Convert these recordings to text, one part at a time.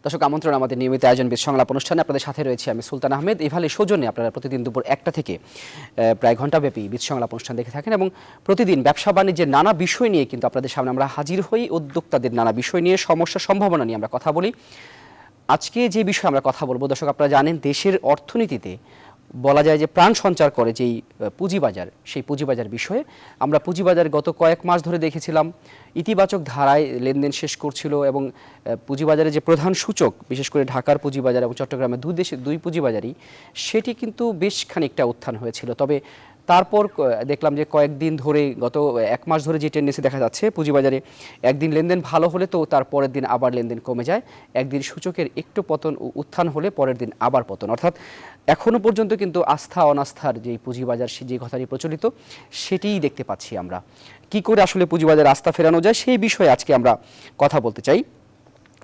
দর্শক আমন্ত্রণ আমাদের নিয়মিত আয়োজন বিশ সংলাপ অনুষ্ঠানে আপনাদের সাথে রয়েছে আমি সুলতান আহমেদ। ইভালি সৌজন্যে আপনারা প্রতিদিন দুপুর 1টা থেকে প্রায় ঘণ্টাব্যাপী বিশ সংলাপ অনুষ্ঠান দেখে থাকেন এবং প্রতিদিন ব্যবসা বাণিজ্যের নানা বিষয় নিয়ে কিন্তু আপনাদের সামনে আমরা হাজির হই। উদ্যোক্তাদের নানা বিষয় নিয়ে, সমস্যা সম্ভাবনা নিয়ে আমরা কথা বলি। আজকে যে বিষয়ে আমরা কথা বলবো, দর্শক আপনারা জানেন দেশের অর্থনীতিতে বলা যায় যে প্রাণ সঞ্চার করে যেই পুঁজিবাজার, সেই পুঁজিবাজার বিষয়ে আমরা পুঁজিবাজার গত কয়েক মাস ধরে দেখেছিলাম ইতিবাচক ধারায় লেনদেন শেষ করছিল এবং পুঁজিবাজারে যে প্রধান সূচক, বিশেষ করে ঢাকার পুঁজিবাজার এবং চট্টগ্রামের দুই পুঁজিবাজারই, সেটি কিন্তু বেশ খানিকটা উত্থান হয়েছিল। তবে তারপর দেখলাম যে কয়েকদিন ধরে, গত এক মাস ধরে যে টেন্ডেন্সি দেখা যাচ্ছে পুঁজিবাজারে, একদিন লেনদেন ভালো হলে তো তার পরের দিন আবার লেনদেন কমে যায়, একদিন সূচকের একটু পতন উত্থান হলে পরের দিন আবার পতন। অর্থাৎ এখনও পর্যন্ত কিন্তু আস্থা অনাস্থার যেই পুঁজিবাজার, যে কথাটি প্রচলিত, সেটিই দেখতে পাচ্ছি আমরা। কি করে আসলে পুঁজিবাজার আস্থা ফেরানো যায়, সেই বিষয়ে আজকে আমরা কথা বলতে চাই।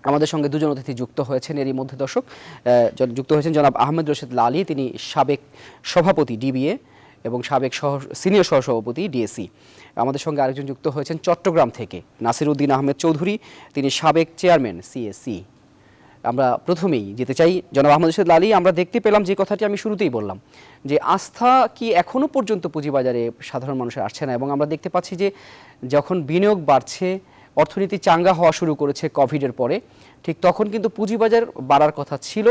আমাদের সঙ্গে দুজন অতিথি যুক্ত হয়েছেন। এরই মধ্যে দর্শক যুক্ত হয়েছেন জনাব আহমেদ রশিদ লালী, তিনি সাবেক সভাপতি ডিবিএ এবং সাবেক সিনিয়র সহসভাপতি ডিএসি। আমাদের সঙ্গে আরেকজন যুক্ত হয়েছেন চট্টগ্রাম থেকে নাসিরউদ্দিন আহমেদ চৌধুরী, তিনি সাবেক চেয়ারম্যান সিএসসি। আমরা প্রথমেই যেতে চাই জনাব আহমেদ রশিদ লালী। আমরা দেখতে পেলাম যে কথাটি আমি শুরুতেই বললাম, যে আস্থা কি এখনও পর্যন্ত পুঁজিবাজারে সাধারণ মানুষের আসছে না, এবং আমরা দেখতে পাচ্ছি যে যখন বিনিয়োগ বাড়ছে, অর্থনীতি চাঙ্গা হওয়া শুরু করেছে কোভিডের পরে, ঠিক তখন কিন্তু পুঁজিবাজার বাড়ার কথা ছিল,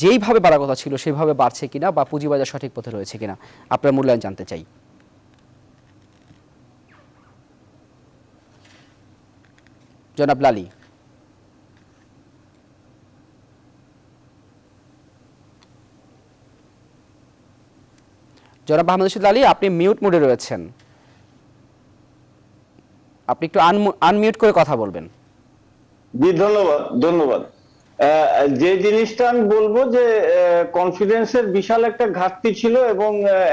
যেইভাবে বাড়ার কথা ছিল সেভাবে বাড়ছে কিনা বা পুঁজিবাজার সঠিক পথে রয়েছে কিনা, আপনার মূল্যায়ন জানতে চাই। জনাব লালী। জনাব আহমেদ রশিদ লালী, আপনি মিউট মোডে রয়েছেন, আপনি একটু আনমিউট করে কথা বলবেন। জি, ধন্যবাদ ধন্যবাদ। যে জিনিসটা আমি বলবো যে কনফিডেন্সের বিশাল একটা ঘাটতি ছিল এবং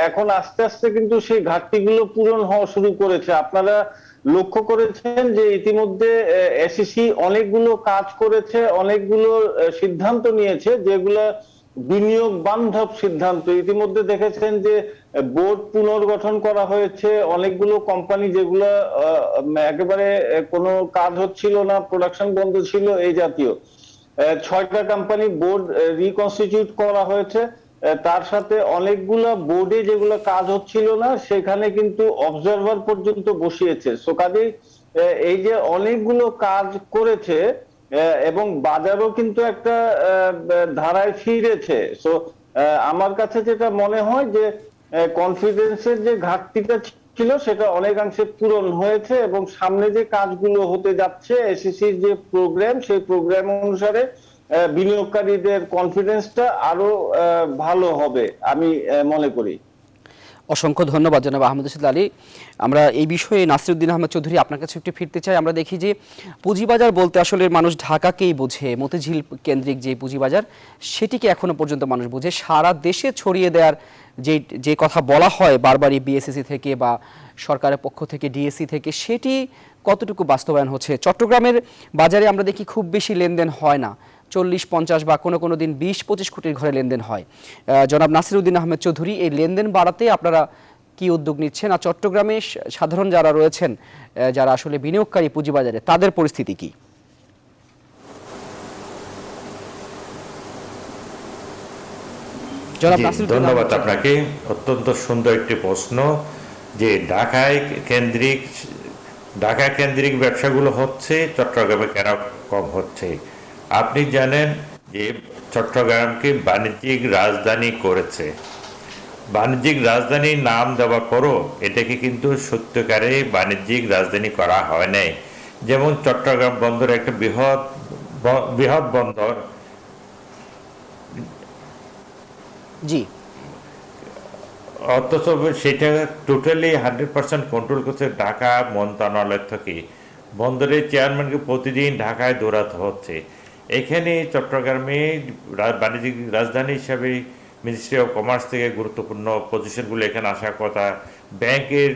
এখন আস্তে আস্তে কিন্তু সেই ঘাটতিগুলো পূরণ হওয়া শুরু করেছে। আপনারা লক্ষ্য করেছেন যে ইতিমধ্যে এসইসি অনেকগুলো কাজ করেছে, অনেকগুলো সিদ্ধান্ত নিয়েছে যেগুলো বিনিয়োগ বান্ধব সিদ্ধান্ত। ইতিমধ্যে দেখেছেন যে বোর্ড পুনর্গঠন করা হয়েছে, অনেকগুলো কোম্পানি যেগুলো একেবারে কোনো কাজ হচ্ছিল না, প্রোডাকশন বন্ধ ছিল, এই জাতীয় 6টা কোম্পানি বোর্ড রিকনস্টিটিউট করা হয়েছে। তার সাথে অনেকগুলা বোর্ডে যেগুলো কাজ হচ্ছিল না সেখানে কিন্তু অবজারভার পর্যন্ত বসিয়েছে। সো কাজেই এই যে অনেকগুলো কাজ করেছে এবং বাজারও কিন্তু একটা ধারায় ফিরেছে। সো আমার কাছে যেটা মনে হয় যে কনফিডেন্সের যে ঘাটতিটা ছিল সেটা অনেকাংশে পূরণ হয়েছে এবং সামনে যে কাজগুলো হতে যাচ্ছে, এসইসির যে প্রোগ্রাম, সেই প্রোগ্রাম অনুসারে বিনিয়োগকারীদের কনফিডেন্সটা আরো ভালো হবে আমি মনে করি। অসংখ্য ধন্যবাদ জনাব আহমেদ রশিদ লালী। আমরা এই বিষয়ে নাসিরউদ্দিন আহমেদ চৌধুরী আপনার কাছে একটু ফিরতে চাই। আমরা দেখি যে পুঁজিবাজার বলতে আসলে মানুষ ঢাকাকেই বোঝে, মতিঝিল কেন্দ্রিক যে পুঁজিবাজার, সেটিকে এখনো পর্যন্ত মানুষ বোঝে। সারা দেশে ছড়িয়ে দেওয়ার যে কথা বলা হয় বারবারই বিএসসিসি থেকে বা সরকারের পক্ষ থেকে, ডিএসসি থেকে, সেটি কতটুকু বাস্তবায়ন হচ্ছে? চট্টগ্রামের বাজারে আমরা দেখি খুব বেশি লেনদেন হয় না, 40-50 বা কোনো দিন 20-25 কোটির ঘরে লেনদেন হয়। জনাব নাসিরউদ্দিন আহমেদ চৌধুরী, এই লেনদেন বাড়াতে আপনারা কি উদ্যোগ নিচ্ছেন, আর চট্টগ্রামে সাধারণ যারা রয়েছেন, যারা আসলে বিনিয়োগকারী পুঁজিবাজারে, তাদের পরিস্থিতি কি? ধন্যবাদ আপনাকে। অত্যন্ত সুন্দর একটি প্রশ্ন যে ঢাকা কেন্দ্রিক ব্যবসাগুলো হচ্ছে, চট্টগ্রামে কেন কম হচ্ছে? আপনি জানেন যে চট্টগ্রামকে বাণিজ্যিক রাজধানী করেছে। বাণিজ্যিক রাজধানীর নাম দেওয়া করো, এটাকে কিন্তু সত্যিকারে বাণিজ্যিক রাজধানী করা হয় নাই। যেমন চট্টগ্রাম বন্দর একটা বৃহৎ বন্দর, জি, অথচ সেটা টোটালি 100% কন্ট্রোল করছে ঢাকা মন্ত্রণালয় থেকে। বন্দরের চেয়ারম্যানকে প্রতিদিন ঢাকায় দৌড়াতে হচ্ছে। এখানে চট্টগ্রামে বাণিজ্যিক রাজধানী হিসাবে মিনিস্ট্রি অফ কমার্স থেকে গুরুত্বপূর্ণ পজিশনগুলো এখানে আসার কথা, ব্যাংকের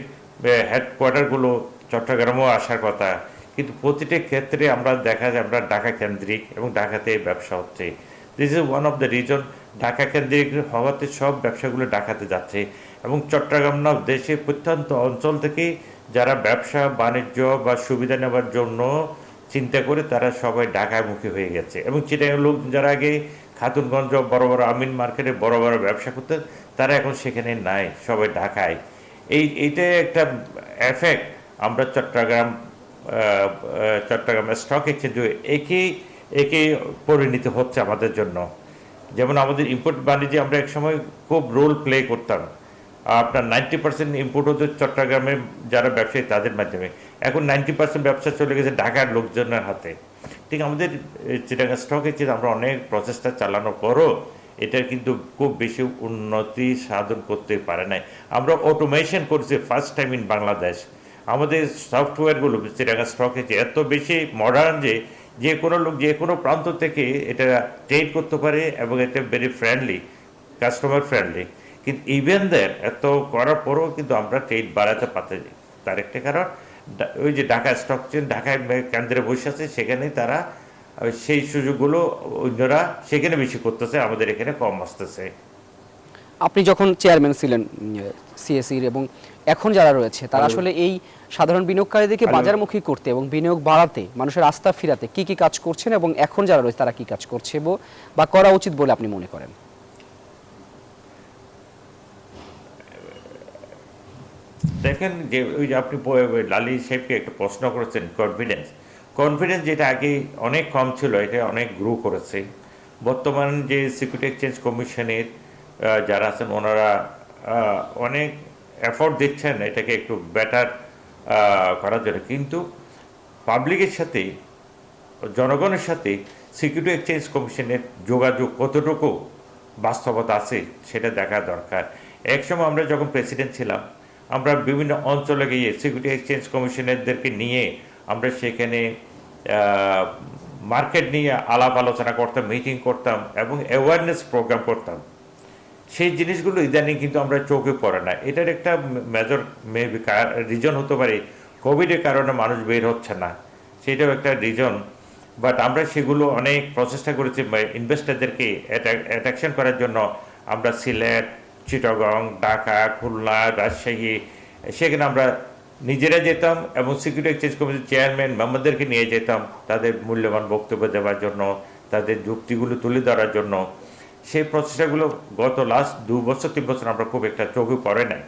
হেডকোয়ার্টারগুলো চট্টগ্রামেও আসার কথা, কিন্তু প্রতিটা ক্ষেত্রে আমরা দেখা যায় আমরা ঢাকা কেন্দ্রিক এবং ঢাকাতে ব্যবসা হচ্ছে। This is one of the reason. Dhaka কেন্দ্রিক হওয়াতে সব ব্যবসাগুলো ঢাকাতে যাচ্ছে এবং চট্টগ্রাম না, দেশের প্রত্যন্ত অঞ্চল থেকে যারা ব্যবসা বাণিজ্য বা সুবিধা নেওয়ার জন্য চিন্তা করে তারা সবাই ঢাকায় মুখী হয়ে গেছে। এবং চিটাগাং লোক যারা আগে খাতুনগঞ্জ বড় বড় আমিন মার্কেটে বড় বড় ব্যবসা করতেন, তারা এখন সেখানে নাই, সবাই ঢাকায়। এইটাই একটা এফেক্ট আমরা চট্টগ্রাম স্টক এক্সচেঞ্জ একে পরিণত হচ্ছে আমাদের জন্য। যেমন আমাদের ইম্পোর্ট বাণিজ্যে আমরা এক সময় খুব রোল প্লে করতাম, আপনার 90% ইম্পোর্ট হতো চট্টগ্রামের যারা ব্যবসায়ী তাদের মাধ্যমে। এখন 90% ব্যবসা চলে গেছে ঢাকার লোকজনের হাতে। ঠিক আমাদের চিটাগাং স্টক এক্সচেঞ্জ আমরা অনেক প্রচেষ্টা চালানোর পরও এটার কিন্তু খুব বেশি উন্নতি সাধন করতে পারে নাই। আমরা অটোমেশন করছি ফার্স্ট টাইম ইন বাংলাদেশ। আমাদের সফটওয়্যারগুলো চিটাগাং স্টক এক্সচেঞ্জ এত বেশি মডার্ন যে কোনো লোক যে কোনো প্রান্ত থেকে এটা ট্রেড করতে পারে এবং এটা ভেরি ফ্রেন্ডলি, কাস্টমার ফ্রেন্ডলি। কিন্তু ইভেন দের এত করার পরেও কিন্তু আমরা ট্রেড বাড়াতে পারতেছি। তার একটা কারণ ওই যে ঢাকা স্টক এক্সচেঞ্জ ঢাকায় কেন্দ্রে বসে আছে, সেখানেই তারা সেই সুযোগগুলো অন্যরা সেখানে বেশি করতেছে, আমাদের এখানে কম আসতেছে। আপনি যখন চেয়ারম্যান ছিলেন সিএসির এবং এখন যারা রয়েছে তারা আসলে এই সাধারণ বিনিয়োগকারীদেরকে বাজারমুখী করতে এবং বিনিয়োগ বাড়াতে, মানুষের আস্থা ফিরাতে কি কি কাজ করছেন এবং এখন যারা রয়েছে তারা কি কাজ করছে বা করা উচিত বলে আপনি মনে করেন? দেখেন যে ওই যে আপনি লালি সাহেবকে একটা প্রশ্ন করেছেন, কনফিডেন্স যেটা আগে অনেক কম ছিল এটা অনেক গ্রো করেছে। বর্তমান যে সিকিউরিটি এক্সচেঞ্জ কমিশনের যারা আছেন ওনারা অনেক এফোর্ট দিচ্ছেন এটাকে একটু বেটার করার জন্য। কিন্তু পাবলিকের সাথে, জনগণের সাথে সিকিউরিটি এক্সচেঞ্জ কমিশনের যোগাযোগ কতটুকু বাস্তবতা আছে সেটা দেখা দরকার। একসময় আমরা যখন প্রেসিডেন্ট ছিলাম, আমরা বিভিন্ন অঞ্চলে গিয়ে সিকিউরিটি এক্সচেঞ্জ কমিশনারদেরকে নিয়ে আমরা সেখানে মার্কেট নিয়ে আলাপ আলোচনা করতাম, মিটিং করতাম এবং অ্যাওয়ারনেস প্রোগ্রাম করতাম। সেই জিনিসগুলো ইদানিং কিন্তু আমরা চোখে পড়ে না। এটার একটা মেজর মেবি রিজন হতে পারে কোভিডের কারণে মানুষ বের হচ্ছে না, সেটাও একটা রিজন। বাট আমরা সেগুলো অনেক প্রচেষ্টা করেছি ইনভেস্টরদেরকে অ্যাট্রাকশন করার জন্য। আমরা সিলেট, চিটাগং, ঢাকা, খুলনা, রাজশাহী সেখানে আমরা নিজেরা যেতাম এবং সিকিউরিটি এক্সচেঞ্জ কমিশনের চেয়ারম্যান মেম্বারদেরকে নিয়ে যেতাম তাদের মূল্যবান বক্তব্য দেওয়ার জন্য, তাদের যুক্তিগুলো তুলে ধরার জন্য। সেই প্রচেষ্টাগুলো গত লাস্ট 2 বছর 3 বছর আমরা খুব একটা চোখে পড়ে নাই।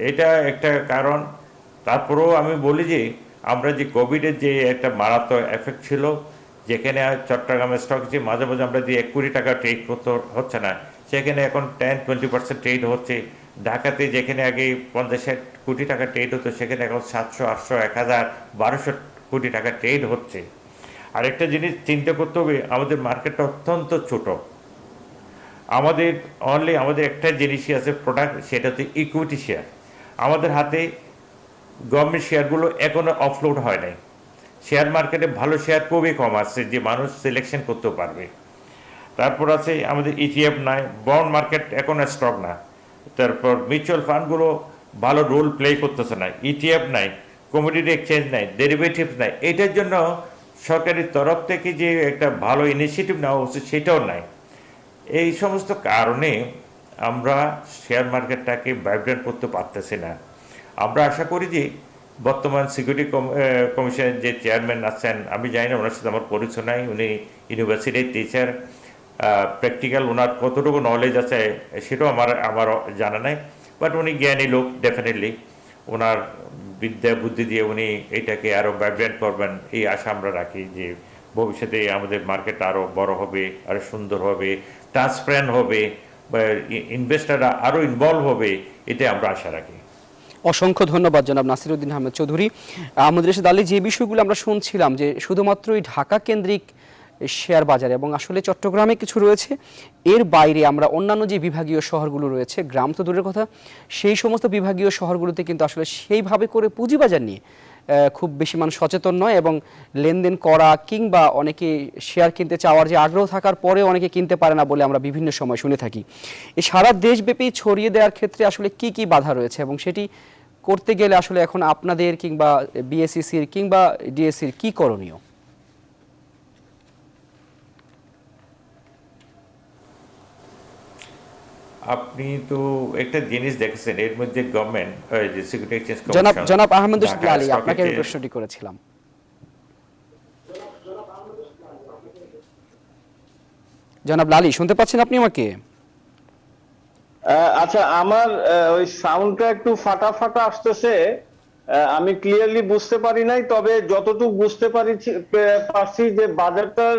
এটা একটা কারণ। তারপরেও আমি বলি যে আমরা যে কোভিডের যে একটা মারাত্মক এফেক্ট ছিল, যেখানে চট্টগ্রামের স্টক এক্সচেঞ্জ মাঝে মাঝে আমরা যে 1 কোটি টাকা ট্রেড করতে হচ্ছে না, সেখানে এখন 10-20% ট্রেড হচ্ছে। ঢাকাতে যেখানে আগে 50-60 কোটি টাকা ট্রেড হতো, সেখানে এখন 700, 800, 1000, 1200 কোটি টাকা ট্রেড হচ্ছে। আরেকটা জিনিস চিন্তা করতে হবে, আমাদের মার্কেটটা অত্যন্ত ছোট। আমাদের একটা জিনিসই আছে প্রোডাক্ট, সেটা হচ্ছে ইকুইটি শেয়ার। আমাদের হাতে গভর্নমেন্ট শেয়ারগুলো এখনো অফলোড হয় নাই। শেয়ার মার্কেটে ভালো শেয়ার খুবই কম আছে যে মানুষ সিলেকশন করতে পারবে। তারপর আছে আমাদের ইটিএফ নাই, বন্ড মার্কেট এখন স্টক না। তারপর মিউচুয়াল ফান্ডগুলো ভালো রোল প্লে করতেছে না, ইটিএফ নাই, কমোডিটি এক্সচেঞ্জ নাই, ডেরিভেটিভস নাই। এটার জন্য সরকারের তরফ থেকে যে একটা ভালো ইনিশিয়েটিভ নেওয়া উচিত সেটাও নাই। এই সমস্ত কারণে আমরা শেয়ার মার্কেটটাকে ভাইব্রেন্ট করতে পারতেছি না। আমরা আশা করি যে বর্তমান সিকিউরিটি কমিশনের যে চেয়ারম্যান আছেন, আমি জানি না ওনার সাথে আমার পরিচয় নাই, উনি ইউনিভার্সিটির টিচার, প্র্যাকটিক্যাল ওনার কতটুকু নলেজ আছে সেটাও আমার জানা নাই। বাট উনি জ্ঞানী লোক, ডেফিনেটলি ওনার বিদ্যা বুদ্ধি দিয়ে উনি এটাকে আরও ভাইব্রেন্ট করবেন এই আশা আমরা রাখি যে ভবিষ্যতে আমাদের মার্কেট আরও বড় হবে, আরও সুন্দর হবে, ট্রান্সপারেন্ট হবে, বা ইনভেস্টাররা আরও ইনভলভ হবে, এটাই আমরা আশা রাখি। অসংখ্য ধন্যবাদ জনাব নাসিরউদ্দিন আহমেদ চৌধুরী। আমাদের দেশে দালি যে বিষয়গুলো আমরা শুনছিলাম যে শুধুমাত্রই ঢাকা কেন্দ্রিক শেয়ার বাজারে এবং আসলে চট্টগ্রামে কিছু রয়েছে, এর বাইরে আমরা অন্যান্য যে বিভাগীয় শহরগুলো রয়েছে, গ্রাম তো দূরের কথা, সেই সমস্ত বিভাগীয় শহরগুলোতে কিন্তু আসলে সেইভাবে করে পুঁজিবাজার নিয়ে খুব বেশি মানুষ সচেতন নয় এবং লেনদেন করা কিংবা অনেকে শেয়ার কিনতে চাওয়ার যে আগ্রহ থাকার পরেও অনেকে কিনতে পারে না বলে আমরা বিভিন্ন সময় শুনে থাকি। এই সারা দেশব্যাপী ছড়িয়ে দেওয়ার ক্ষেত্রে আসলে কি কি বাধা রয়েছে এবং সেটি করতে গেলে আসলে এখন আপনাদের কিংবা বিএসইসির কিংবা ডিএসসির কি করণীয়? আপনি তো একটা জিনিস দেখেছেন, এর মধ্যে গভর্নমেন্ট যে সিকিউরিটি এক্সচেঞ্জ জনাব আহমেদ রশিদ লালী, আপনাকে আমি প্রশ্নটি করেছিলাম। জনাব লালী, শুনতে পাচ্ছেন আপনি আমাকে? আচ্ছা, আমার ওই সাউন্ডটা একটু ফাটা ফাটা আসতেছে। আমি ক্লিয়ারলি বুঝতে পারি নাই, তবে যতটুকু বুঝতে পারছি যে বাজারটার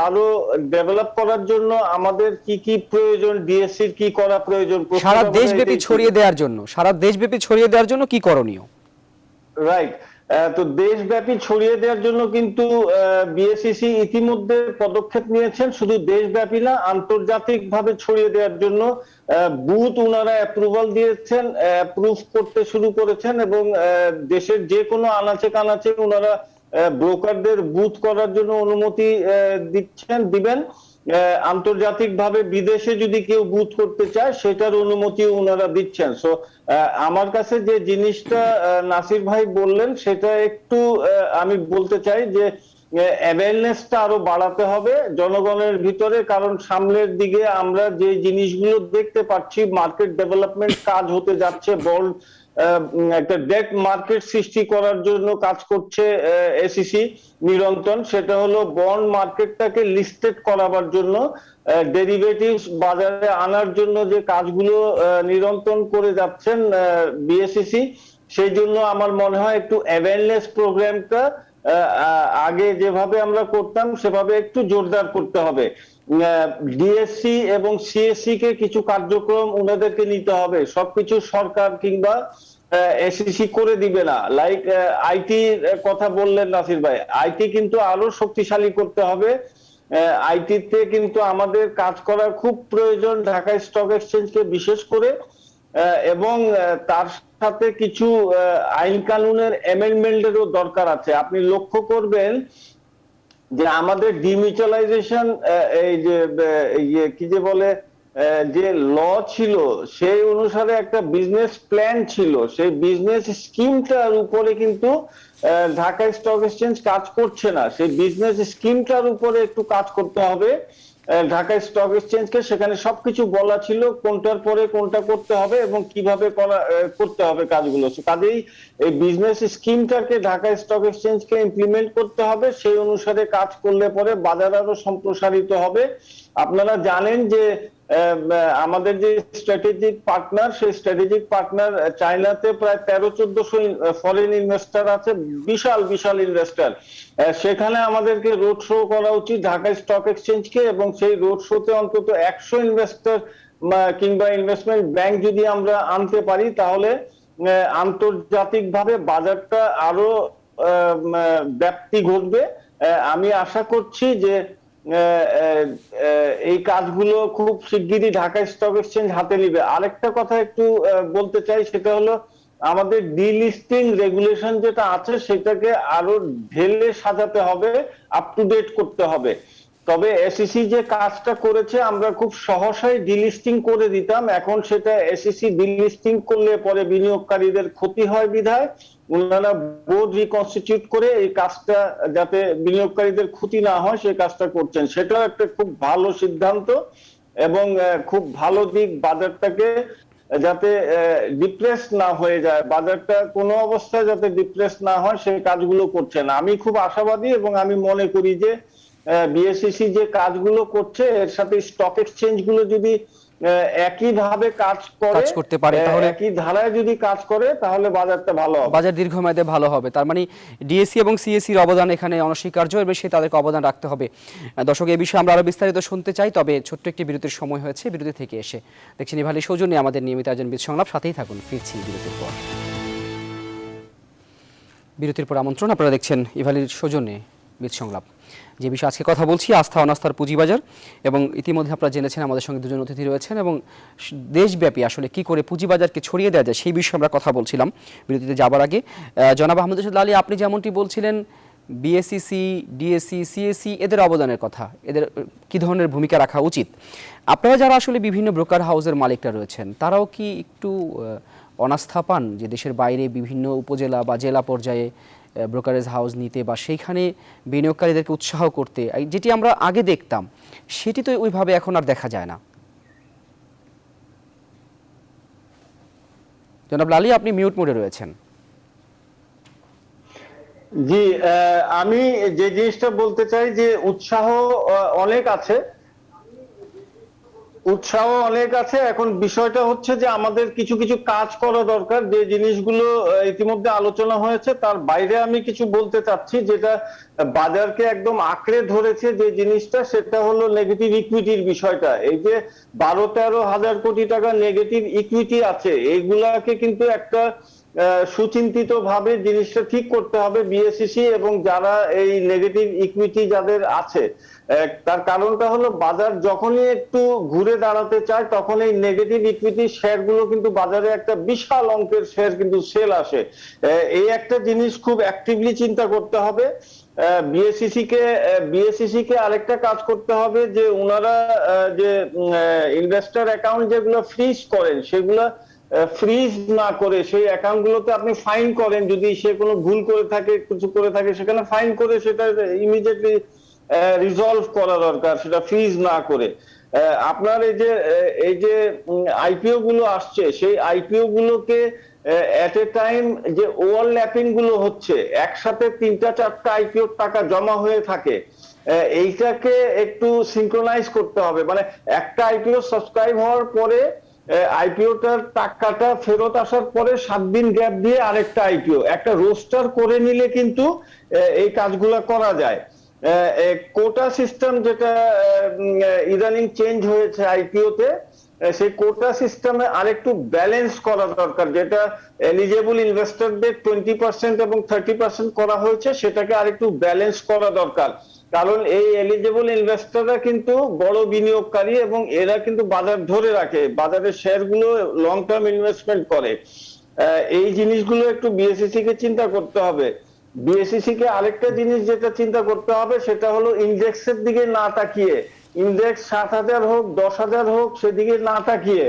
আরো ডেভেলপ করার জন্য আমাদের কি কি প্রয়োজন, ডিএসসির কি করা প্রয়োজন, সারা প্রশ্নটা বোধহয় দেশব্যাপী এটাই ছিল। ছড়িয়ে দেওয়ার জন্য, সারা দেশব্যাপী ছড়িয়ে দেওয়ার জন্য কি করণীয়? রাইট। তো দেশব্যাপী ছড়িয়ে দেওয়ার জন্য কিন্তু বিএসইসি ইতিমধ্যে পদক্ষেপ নিয়েছেন, শুধু দেশব্যাপী না, আন্তর্জাতিক ভাবে ছড়িয়ে দেওয়ার জন্য বুথ উনারা অ্যাপ্রুভাল দিয়েছেন, অ্যাপ্রুভ করতে শুরু করেছেন, এবং দেশের যে কোনো আনাচে কানাচে উনারা ব্রোকারদের বুথ করার জন্য অনুমতি দিবেন। আন্তর্জাতিক ভাবে বিদেশে যদি কেউ বুথ করতে চায় সেটার অনুমতি ওনারা দিচ্ছেন। সো আমার কাছে যে জিনিসটা নাসির ভাই বললেন সেটা একটু আমি বলতে চাই যে অ্যাওয়ারনেসটা আরো বাড়াতে হবে জনগণের ভিতরে, কারণ সামনের দিকে আমরা যে জিনিসগুলো দেখতে পাচ্ছি, মার্কেট ডেভেলপমেন্ট কাজ হতে যাচ্ছে, বড় একটা ডেট মার্কেট সৃষ্টি করার জন্য কাজ করছে এসিসি নিরন্তর। সেটা হলো বন্ড মার্কেটটাকে লিস্টেড করাবার জন্য, ডেরিভেটিভস বাজারে আনার জন্য যে কাজগুলো নিরন্তর করে যাচ্ছেন বিএসইসি, সেই জন্য আমার মনে হয় একটু অ্যাওয়ারনেস প্রোগ্রামটা আগে যেভাবে আমরা করতাম সেভাবে একটু জোরদার করতে হবে। ডিএসসি এবং সিএসসি কে কিছু কার্যক্রম ওনাদেরকে নিতে হবে, সবকিছু সরকার কিংবা এসিসি করে দিবে না। লাইক আইটি কথা বললেন নাসির ভাই, আইটি কিন্তু আরো শক্তিশালী করতে হবে। আইটিতে কিন্তু আমাদের কাজ করার খুব প্রয়োজন, ঢাকা স্টক এক্সচেঞ্জকে বিশেষ করে, এবং তার সাথে কিছু আইন কানুনের অ্যামেন্ডমেন্টেরও দরকার আছে। আপনি লক্ষ্য করবেন যে আমাদের ডিমিউচুয়ালাইজেশন, এই যে কি যে বলে, যে ল ছিল সেই অনুসারে একটা বিজনেস প্ল্যান ছিল, সেই বিজনেস স্কিমটার উপরে কিন্তু ঢাকা স্টক এক্সচেঞ্জ কাজ করছে না। সেই বিজনেস স্কিমটার উপরে একটু কাজ করতে হবে ঢাকা স্টক এক্সচেঞ্জকে। সেখানে সবকিছু বলা ছিল কোনটার পরে কোনটা করতে হবে এবং কিভাবে করতে হবে কাজগুলো। কাজেই এই বিজনেস স্কিমটাকে ঢাকা স্টক এক্সচেঞ্জকে ইমপ্লিমেন্ট করতে হবে, সেই অনুসারে কাজ করলে পরে বাজার আরো সম্প্রসারিত হবে। আপনারা জানেন যে আমাদের যে স্ট্র্যাটেজিক পার্টনার, সেই স্ট্র্যাটেজিক পার্টনার চায়নাতে প্রায় 1300-1400 ফরেন ইনভেস্টর আছে, বিশাল বিশাল ইনভেস্টর। সেখানে আমাদেরকে রোড শো করা উচিত ঢাকা স্টক এক্সচেঞ্জকে, এবং সেই রোড শোতে অন্তত 100 ইনভেস্টর কিংবা ইনভেস্টমেন্ট ব্যাংক যদি আমরা আনতে পারি, তাহলে আন্তর্জাতিকভাবে বাজারটা আরো ব্যাপ্তি ঘটবে। আমি আশা করছি যে এই কাজগুলো খুব শিগগিরই ঢাকা স্টক এক্সচেঞ্জ হাতে নিবে। আরেকটা কথা একটু বলতে চাই, সেটা হলো আমাদের ডিলিস্টিং রেগুলেশন যেটা আছে সেটাকে আরো ঢেলে সাজাতে হবে, আপ টু ডেট করতে হবে। তবে এসইসি যে কাজটা করেছে, আমরা খুব সহসাই ডিলিস্টিং করে দিতাম, এখন সেটা এসইসি ডিলিস্টিং করলে পরে বিনিয়োগকারীদের ক্ষতি হয় বিধায় ওনারা বোর্ড রিকনস্টিটিউট করে এই কাজটা যাতে বিনিয়োগকারীদের ক্ষতি না হয় সেই কাজটা করছেন। সেটাও একটা খুব ভালো সিদ্ধান্ত এবং খুব ভালো দিক, বাজারটাকে যাতে ডিপ্রেস না হয়ে যায়, বাজারটা কোনো অবস্থায় যাতে ডিপ্রেস না হয় সেই কাজগুলো করছেন। আমি খুব আশাবাদী এবং আমি মনে করি যে বিএসইসি যে কাজগুলো করছে এর সাথে স্টক এক্সচেঞ্জ গুলো যদি একই ভাবে কাজ করতে পারে, তাহলে একই ধারায় যদি কাজ করে, তাহলে বাজারটা ভালো হবে, বাজার দীর্ঘমেয়াদে ভালো হবে। তার মানে ডিএসসি এবং সিএসসির অবদান এখানে অনস্বীকার্য এবং সে তাদেরকে অবদান রাখতে হবে। দর্শক, এই বিষয়ে আমরা আরো বিস্তারিত শুনতে চাই, তবে ছোট্ট একটি বিরতির সময় হয়েছে। বিরতি থেকে এসে দেখছেন ইভালি সৌজন্যে আমাদের নিয়মিত আয়োজন বিদ সংলাপ, সাথেই থাকুন, ফিরছি বিরতির পর। বিরতির পর আমন্ত্রণ, আপনারা দেখছেন ইভালির সৌজন্যে বিদ সংলাপ। যে বিষয়ে আজকে কথা বলছি, আস্থা অনাস্থার পুঁজিবাজার, এবং ইতিমধ্যে আপনারা জেনেছেন আমাদের সঙ্গে দুজন অতিথি রয়েছেন, এবং দেশব্যাপী আসলে কি করে পুঁজিবাজারকে ছড়িয়ে দেওয়া যায় সেই বিষয়ে আমরা কথা বলছিলাম। বিরতিতে যাবার আগে জনাব আহমেদ রশিদ লালী, আপনি যেমনটি বলছিলেন বিএসইসি, ডিএসসি, সিএসসি এদের অবদানের কথা, এদের কি ধরনের ভূমিকা রাখা উচিত, আপনারা যারা আসলে বিভিন্ন ব্রোকার হাউসের মালিকরা রয়েছেন তারাও কি একটু অনাস্থা পান যে দেশের বাইরে বিভিন্ন উপজেলা বা জেলা পর্যায়ে ব্রোকারেজ হাউস নিতে বা সেইখানে বিনিয়োগকারীদেরকে উৎসাহ করতে, যেটি আমরা আগে দেখতাম সেটি তো ওইভাবে এখন আর দেখা যায় না? জনাব লালী, আপনি মিউট মোডে রয়েছেন। জি, আমি যে জিনিসটা বলতে চাই যে উৎসাহ অনেক আছে, উৎসাহ অনেক আছে। এখন বিষয়টা হচ্ছে যে আমাদের কিছু কিছু কাজ করা দরকার, যে জিনিসগুলো ইতিমধ্যে আলোচনা হয়েছে তার বাইরে আমি কিছু বলতে চাচ্ছি, যেটা বাজারকে একদম আঁকড়ে ধরেছে যে জিনিসটা, সেটা হলো নেগেটিভ ইকুইটির বিষয়টা। এই যে 12-13 হাজার কোটি টাকা নেগেটিভ ইকুইটি আছে, এইগুলাকে কিন্তু একটা সুচিন্তিত ভাবে জিনিসটা ঠিক করতে হবে বিএসইসি এবং যারা এই নেগেটিভ ইকুইটি যাদের আছে। তার কারণটা হলো বাজার যখনই একটু ঘুরে দাঁড়াতে চায় তখন এই নেগেটিভ ইকুইটি শেয়ার গুলো কিন্তু বাজারে একটা বিশাল অঙ্কের শেয়ার কিন্তু সেল আসে। এই একটা জিনিস খুব অ্যাক্টিভলি চিন্তা করতে হবে। বিএসইসি কে আরেকটা কাজ করতে হবে, যে ওনারা যে ইনভেস্টর অ্যাকাউন্ট যেগুলো ফ্রিজ করেন, সেগুলো ফ্রিজ না করে সেই অ্যাকাউন্ট গুলোতে আপনি ফাইন করেন, যদি সে কোনো ভুল করে থাকে, কিছু করে থাকে, সেখানে ফাইন করে সেটা ইমিডিয়েটলি রিজলভ করা দরকার, সেটা ফ্রিজ না করে। আপনার এই যে আইপিও গুলো আসছে, সেই আইপিও গুলোকে এট এ টাইম যে ওভারল্যাপিং গুলো হচ্ছে, একসাথে 3-4টা আইপিও টাকা জমা হয়ে থাকে, এইটাকে একটু সিনক্রোনাইজ করতে হবে। মানে একটা আইপিও সাবস্ক্রাইব হওয়ার পরে আইপিওটার টাকাটা ফেরত আসার পরে 7 দিন গ্যাপ দিয়ে আরেকটা আইপিও, একটা রোস্টার করে নিলে কিন্তু এই কাজগুলো করা যায়। কোটা সিস্টেম যেটা ইদানিং চেঞ্জ হয়েছে আইপিওতে, সেই কোটা সিস্টেমে আরেকটু ব্যালেন্স করা দরকার, যেটা এলিজেবল ইনভেস্টরদের 20% এবং 30% করা হয়েছে, সেটাকে আরেকটু ব্যালেন্স করা দরকার। কারণ এই এলিজেবল ইনভেস্টররা কিন্তু বড় বিনিয়োগকারী এবং এরা কিন্তু বাজার ধরে রাখে, বাজারের শেয়ার গুলো লং টার্ম ইনভেস্টমেন্ট করে। এই জিনিসগুলো একটু বিএসইসি কে চিন্তা করতে হবে। বিএসইসি কে আরেকটা জিনিস যেটা চিন্তা করতে হবে, সেটা হলো ইন্ডেক্সের দিকে না তাকিয়ে, ইন্ডেক্স 7,000 হোক 10,000 হোক সেদিকে না তাকিয়ে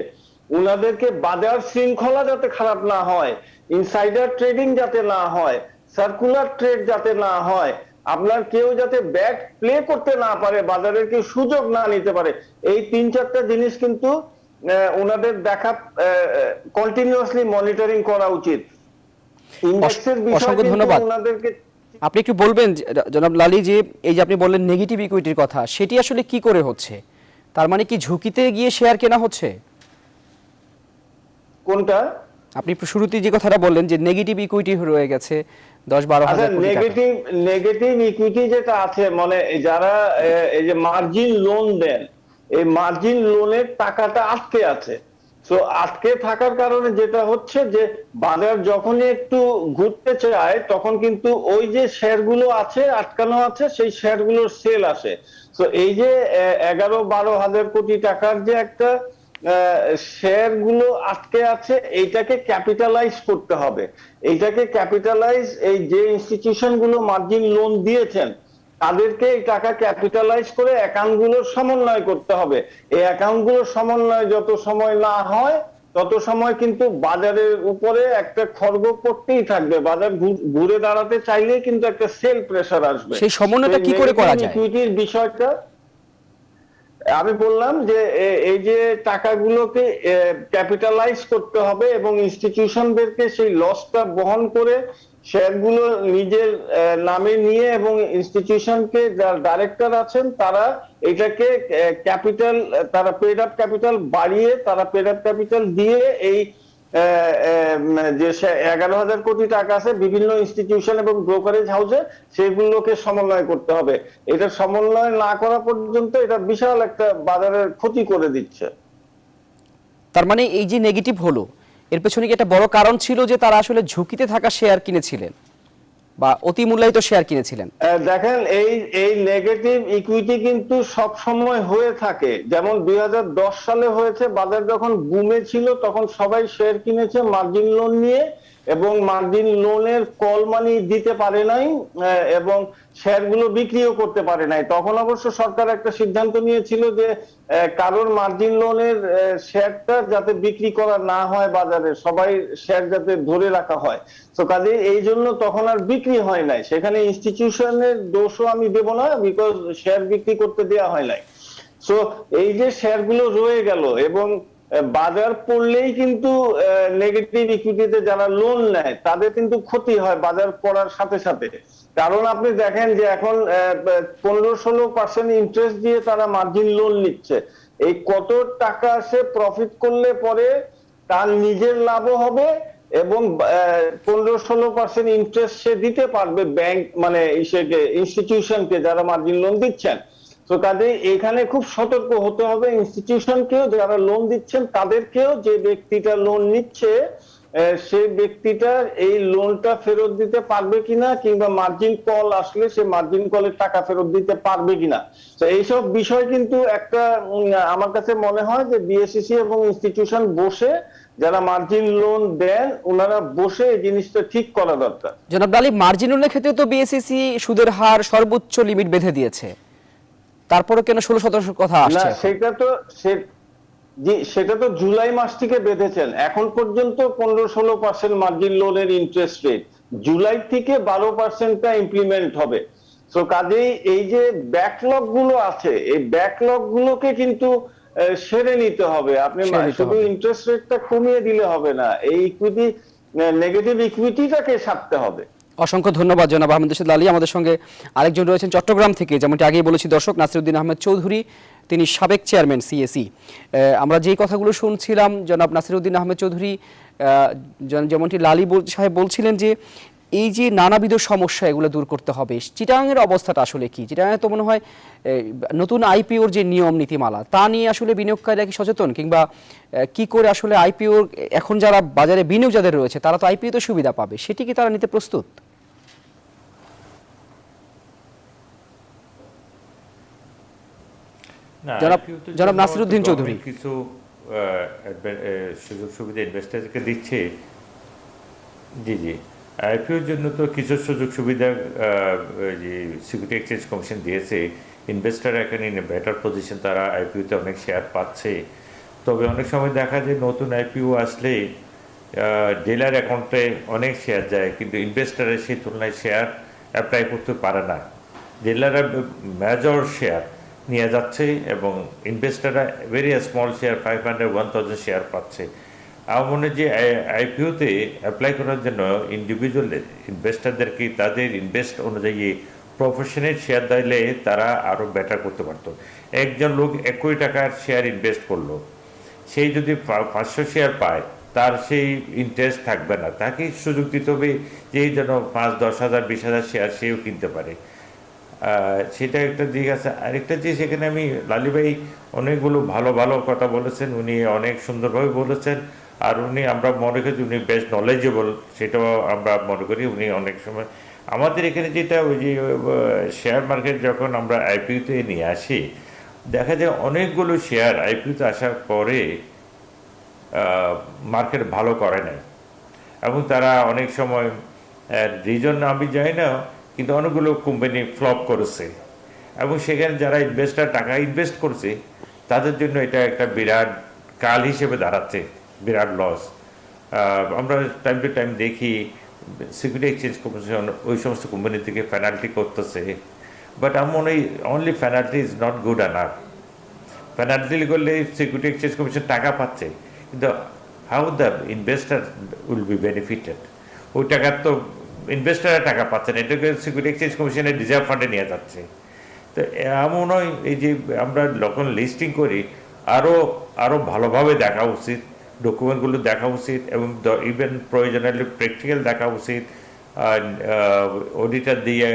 ওনাদেরকে বাজার শৃঙ্খলা যাতে খারাপ না হয়, ইনসাইডার ট্রেডিং যাতে না হয়, সার্কুলার ট্রেড যাতে না হয়, আপনার কেউ যাতে ব্যাট প্লে করতে না পারে, বাজারের কেউ সুযোগ না নিতে পারে, এই 3-4টা জিনিস কিন্তু ওনাদের দেখা কন্টিনিউয়াসলি মনিটরিং করা উচিত। ইন্ডেক্সের বিষয় অসংখ্য কিন্তু ধন্যবাদ। ওনাদেরকে। আপনি একটু বলবেন জনাব লালী, যে এই যে আপনি বললেন নেগেটিভ ইকুইটির কথা, সেটি আসলে কি করে হচ্ছে? তার মানে কি ঝুঁকিতে গিয়ে শেয়ার কেনা হচ্ছে? কোনটা? আপনি শুরুতেই যে কথাটা বললেন যে নেগেটিভ ইকুইটি রয়ে গেছে 10-12 হাজার কোটি টাকা। নেগেটিভ ইকুইটি যেটা আছে, মানে যারা এই যে মার্জিন লোন দেন, এই মার্জিন লোনের টাকাটা আটকে আছে। তো আটকে থাকার কারণে যেটা হচ্ছে যে বাজার যখনই একটু ঘুরতে চায় তখন কিন্তু ওই যে শেয়ার গুলো আছে আটকানো আছে, সেই শেয়ার গুলোর সেল আসে। তো এই যে 11-12 হাজার কোটি টাকার যে একটা শেয়ার গুলো আটকে আছে, এইটাকে ক্যাপিটালাইজ করতে হবে। এইটাকে ক্যাপিটালাইজ, এই যে ইনস্টিটিউশন গুলো মার্জিন লোন দিয়েছেন তাদেরকে এই টাকা ক্যাপিটালাইজ করে অ্যাকাউন্ট গুলোর সমন্বয় করতে হবে। এই অ্যাকাউন্ট গুলোর সমন্বয় যত সময় না হয় তত সময় কিন্তু বাজারের উপরে একটা খড়গ পড়তেই থাকবে, বাজার ঘুরে দাঁড়াতে চাইলেই কিন্তু একটা সেল প্রেসার আসবে। সেই সমন্বয়টা কি করে করা যায়? ইকুইটির বিষয়টা আমি বললাম যে এই যে টাকাগুলোকে ক্যাপিটালাইজ করতে হবে এবং ইনস্টিটিউশনদেরকে সেই লসটা বহন করে শেয়ারগুলো নিজের নামে নিয়ে, এবং ইনস্টিটিউশনকে যারা ডাইরেক্টর আছেন তারা এটাকে ক্যাপিটাল, তারা পেড আপ ক্যাপিটাল বাড়িয়ে, তারা পেড আপ ক্যাপিটাল দিয়ে এই যে 11,000 কোটি টাকা আছে বিভিন্ন ইনস্টিটিউশন এবং ব্রোকারেজ হাউসে, সেগুলোকে সমন্বয় করতে হবে। এটা সমন্বয় না করা পর্যন্ত এটা বিশাল একটা বাজারের ক্ষতি করে দিচ্ছে। তার মানে এই যে নেগেটিভ হলো, এর পেছনে কি একটা বড় কারণ ছিল যে তারা আসলে ঝুঁকিতে থাকা শেয়ার কিনেছিলেন বা অতি মূল্যায়িত শেয়ার কিনেছিলেন? দেখেন, এই নেগেটিভ ইকুইটি কিন্তু সব সময় হয়ে থাকে। যেমন 2010 সালে হয়েছে, বাজার যখন বুমে ছিল তখন সবাই শেয়ার কিনেছে মার্জিন লোন নিয়ে, এবং মার্জিন লোনের কল মানি দিতে পারে নাই এবং শেয়ারগুলো বিক্রিও করতে পারে নাই। তখন অবশ্য সরকার একটা সিদ্ধান্ত নিয়েছিল যে কারোর মার্জিন লোনের শেয়ারটা যাতে বিক্রি করা না হয় বাজারে, সবাই শেয়ার যাতে ধরে রাখা হয়। তো কাজে এই জন্য তখন আর বিক্রি হয় নাই। সেখানে ইনস্টিটিউশনের দোষও আমি দেব না, বিকজ শেয়ার বিক্রি করতে দেওয়া হয় নাই। সো এই যে শেয়ারগুলো রয়ে গেল, এবং বাজার পড়লেই কিন্তু নেগেটিভ ইকুইটিতে যারা লোন নেয় তাদের কিন্তু ক্ষতি হয় বাজার পড়ার সাথে সাথে। কারণ আপনি দেখেন যে এখন 15-16% ইন্টারেস্ট দিয়ে তারা মার্জিন লোন নিচ্ছে। এই কত টাকা সে প্রফিট করলে পরে তার নিজের লাভও হবে এবং 15-16% ইন্টারেস্ট সে দিতে পারবে ব্যাংক মানে ইনস্টিটিউশনকে যারা মার্জিন লোন দিচ্ছেন। তো কাজে এখানে খুব সতর্ক হতে হবে ইনস্টিটিউশনকেও, যারা লোন দিচ্ছেন তাদেরকেও, যে ব্যক্তিটা লোন নিচ্ছে সেই ব্যক্তিটা এই লোনটা ফেরত দিতে পারবে কিনা, কিংবা মার্জিন কল আসলে সে মার্জিন কলের টাকা ফেরত দিতে পারবে কিনা। তো এইসব বিষয় কিন্তু একটা আমার কাছে মনে হয় যে বিএসইসি এবং ইনস্টিটিউশন বসে, যারা মার্জিন লোন দেন ওনারা বসে এই জিনিসটা ঠিক করা দরকার। জনাব আলী, মার্জিন লোনের ক্ষেত্রে তো বিএসইসি সুদের হার সর্বোচ্চ লিমিট বেঁধে দিয়েছে, তারপরে কেন 16% কথা না, আসছে? সেটা তো জুলাই মাস থেকে বেঁধেছেন। এখন পর্যন্ত 15-16% মার্জিন লোনের ইন্টারেস্ট রেট, জুলাই থেকে 12%টা ইমপ্লিমেন্ট হবে। তো কাজেই এই যে ব্যাকলগ গুলো আছে, এই ব্যাকলগ গুলোকে কিন্তু সেরে নিতে হবে। আপনি শুধু ইন্টারেস্ট রেটটা কমিয়ে দিলে হবে না, এই ইকুইটি নেগেটিভ ইকুইটিটাকে সারতে হবে। অসংখ্য ধন্যবাদ জনাব আহমেদ রশিদ আলী। আমাদের সঙ্গে আরেকজন রয়েছেন চট্টগ্রাম থেকে, যেমনটি আগেই বলেছি দর্শক, নাসিরউদ্দিন আহমেদ চৌধুরী, তিনি সাবেক চেয়ারম্যান সিএসি। আমরা যেই কথাগুলো শুনছিলাম জনাব নাসিরউদ্দিন আহমেদ চৌধুরী, যেমনটি লালী সাহেব বলছিলেন যে এই যে নানাবিধ সমস্যা এগুলো দূর করতে হবে। চিটাগাংয়ের অবস্থাটা আসলে কি? চিটাগাংয়ে তো মনে হয় নতুন আইপিওর যে নিয়ম নীতিমালা তা নিয়ে আসলে বিনিয়োগকারীরা কি সচেতন, কিংবা কি করে আসলে আইপিওর এখন যারা বাজারে বিনিয়োগ যাদের রয়েছে তারা তো আইপিওতে সুবিধা পাবে, সেটি কি তারা নিতে প্রস্তুত? জনাব নাসিরউদ্দিন চৌধুরী, কিছু সুযোগ সুবিধা ইনভেস্টরকে দিচ্ছে। জি জি, আইপিওর জন্য তো কিছু সুযোগ সুবিধা যে সিকিউরিটি এক্সচেঞ্জ কমিশন দিয়েছে। ইনভেস্টার এখন ইন বেটার পজিশন, তারা আইপিওতে অনেক শেয়ার পাচ্ছে। তবে অনেক সময় দেখা যায় নতুন আইপিও আসলে ডিলার অ্যাকাউন্টে অনেক শেয়ার যায়, কিন্তু ইনভেস্টারের সেই তুলনায় শেয়ার অ্যাপ্লাই করতে পারে না। ডিলাররা মেজর শেয়ার নিয়ে যাচ্ছে এবং ইনভেস্টাররা ভেরি স্মল শেয়ার 500-1000 শেয়ার পাচ্ছে। আমার মনে হয় যে আইপিওতে অ্যাপ্লাই করার জন্য ইন্ডিভিজুয়াল ইনভেস্টারদেরকে তাদের ইনভেস্ট অনুযায়ী প্রফেশনাল শেয়ার দিলে তারা আরও বেটার করতে পারতো। একজন লোক 1 টাকার শেয়ার ইনভেস্ট করলো, সেই যদি 500 শেয়ার পায় তার সেই ইন্টারেস্ট থাকবে না, তাকে সুযোগ দিতে হবে যে যেন 5-10 হাজার 20 হাজার শেয়ার সেও কিনতে পারে। সেটা একটা দিক আছে। আরেকটা যে সেখানে আমি লালী ভাই অনেকগুলো ভালো ভালো কথা বলেছেন, উনি অনেক সুন্দরভাবে বলেছেন। আর উনি আমরা মনে করি উনি বেশ নলেজেবল, সেটাও আমরা মনে করি। উনি অনেক সময় আমাদের এখানে যেটা ওই যে শেয়ার মার্কেট যখন আমরা আইপিওতে নিয়ে আসি, দেখা যায় অনেকগুলো শেয়ার আইপিওতে আসার পরে মার্কেট ভালো করে নাই এবং তারা অনেক সময় রিজন আমি জানি না, কিন্তু অনেকগুলো কোম্পানি ফ্লপ করেছে এবং সেখানে যারা ইনভেস্টার টাকা ইনভেস্ট করছে তাদের জন্য এটা একটা বিরাট কাল হিসেবে দাঁড়াচ্ছে, বিরাট লস। আমরা টাইম টু টাইম দেখি সিকিউরিটি এক্সচেঞ্জ কমিশন ওই সমস্ত কোম্পানি থেকে পেনাল্টি করতেছে, বাট আমার মনে হয় only penalty is not good enough. Penalty করলে সিকিউরিটি এক্সচেঞ্জ কমিশন টাকা পাচ্ছে, কিন্তু how the investor will be benefited? ওই টাকার তো ইনভেস্টাররা টাকা পাচ্ছে না, এটাকে সিকিউরিটি এক্সচেঞ্জ কমিশনের রিজার্ভ ফান্ডে নিয়ে যাচ্ছে। তো এমন নয়, এই যে আমরা যখন লিস্টিং করি আরও ভালোভাবে দেখা উচিত, ডকুমেন্টগুলো দেখা উচিত এবং ইভেন প্রয়োজনীয় প্র্যাকটিক্যাল দেখা উচিত, অডিটার দিয়ে,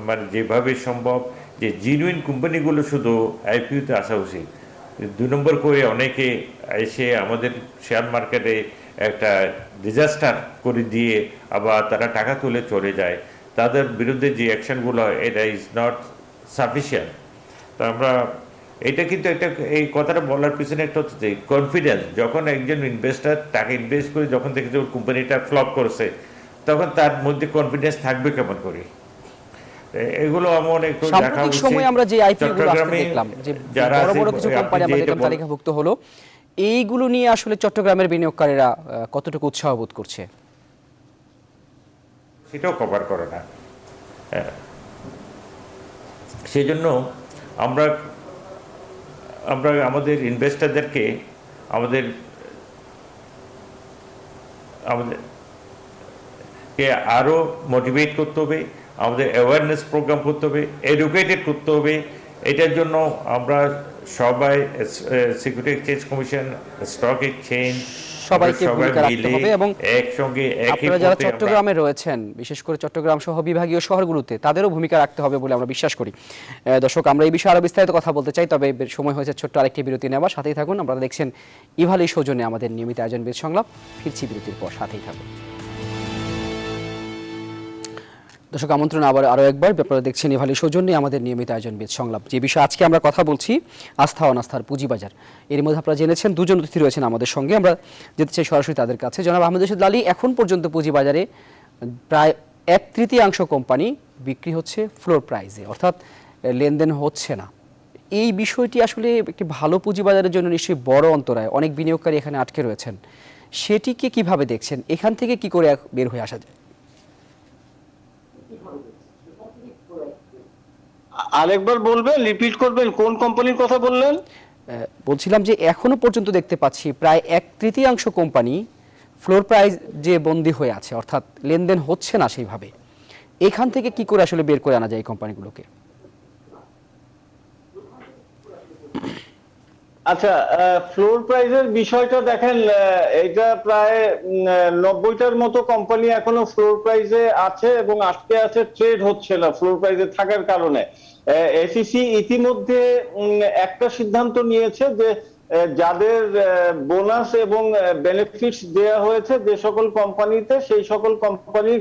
মানে যেভাবে সম্ভব যে জিনুইন কোম্পানিগুলো শুধু আইপিওতে আসা উচিত। 2 নম্বর করে অনেকে এসে আমাদের শেয়ার মার্কেটে একটা ডিজাস্টার করে দিয়ে আবার তারা টাকা তুলে চলে যায়, তাদের বিরুদ্ধে যে অ্যাকশনগুলো হয় এটা ইজ নট সাফিসিয়েন্ট। তো আমরা এটা কিন্তু একটা এই কথাটা বলার পিছনে একটা হচ্ছে কনফিডেন্স। যখন একজন ইনভেস্টার টাকা ইনভেস্ট করে যখন দেখেছে ওর কোম্পানিটা ফ্লপ করছে, তখন তার মধ্যে কনফিডেন্স থাকবে কেমন করে? এগুলো এমন একটু দেখা উচিত। সময় আমরা যে আইপিওগুলো আসলে দেখলাম যে বড় বড় কিছু কোম্পানি আমাদের তালিকাভুক্ত হলো, এইগুলো নিয়ে আসলে চট্টগ্রামের বিনিয়োগকারীরা কতটুকু উৎসাহ বোধ করছে? সেটাও কভার করে না। সেই জন্য আমরা আমাদের ইনভেস্টারদেরকে আমাদেরকে আরও মোটিভেট করতে হবে, আমাদের অ্যাওয়ারনেস প্রোগ্রাম করতে হবে, এডুকেটেড করতে হবে এটার জন্য আমরা সবাই security exchange commission, stock exchange, সবাইকে ভূমিকা রাখতে হবে এবং একসঙ্গে একই আপনারা যারা পথে আমরা চট্টগ্রামে রয়েছেন, বিশেষ করে চট্টগ্রাম সহ বিভাগীয় শহরগুলোতে, তাদেরও ভূমিকা রাখতে হবে বলে আমরা বিশ্বাস করি। দর্শক, আমরা এই বিষয়ে আরো বিস্তারিত কথা বলতে চাই, তবে সময় হয়েছে ছোট্ট আরেকটি বিরতি নেওয়ার। সাথেই থাকুন, আপনারা দেখছেন ইভালি সৌজন্যে আমাদের নিয়মিত আয়োজন বেদ সংলাপ। ফিরছি বিরতির পর, সাথেই থাকুন। দর্শক, আমন্ত্রণ আরও একবার, আপনারা দেখছেন ইভালি সৌজন্যে আমাদের নিয়মিত আয়োজন বেদ সংলাপ। যে বিষয়ে আজকে আমরা কথা বলছি, আস্থা অনাস্থার পুঁজিবাজার। এর মধ্যে আপনারা জেনেছেন দুজন অতিথি রয়েছেন আমাদের সঙ্গে, আমরা যেতে চাই সরাসরি তাদের কাছে। জনাব আহমেদ রশিদ লালী, এখন পর্যন্ত পুঁজিবাজারে প্রায় 1/3 কোম্পানি বিক্রি হচ্ছে ফ্লোর প্রাইজে, অর্থাৎ লেনদেন হচ্ছে না। এই বিষয়টি আসলে একটি ভালো পুঁজিবাজারের জন্য নিশ্চয়ই বড় অন্তরায়, অনেক বিনিয়োগকারী এখানে আটকে রয়েছেন। সেটিকে কিভাবে দেখছেন? এখান থেকে কি করে বের হয়ে আসা যায়? আরেকবার বলবেন, রিপিট করবেন, কোন কোম্পানির কথা বললেন? বলছিলাম যে এখনো পর্যন্ত দেখতে পাচ্ছি প্রায় 1/3 কোম্পানি ফ্লোর প্রাইস যে বন্দী হয়ে আছে, অর্থাৎ লেনদেন হচ্ছে না সেইভাবে। এখান থেকে কি করে আসলে বের করে আনা যায় এই কোম্পানিগুলোকে? আচ্ছা, ফ্লোর প্রাইজের বিষয়টা দেখেন, এটা প্রায় 90টার মতো কোম্পানি এখনো ফ্লোর প্রাইজে আছে এবং আটকে আছে, ট্রেড হচ্ছে না ফ্লোর প্রাইজে থাকার কারণে। এসইসি ইতিমধ্যে একটা সিদ্ধান্ত নিয়েছে যে যাদের বোনাস এবং বেনিফিটস দেওয়া হয়েছে যে সকল কোম্পানিতে, সেই সকল কোম্পানি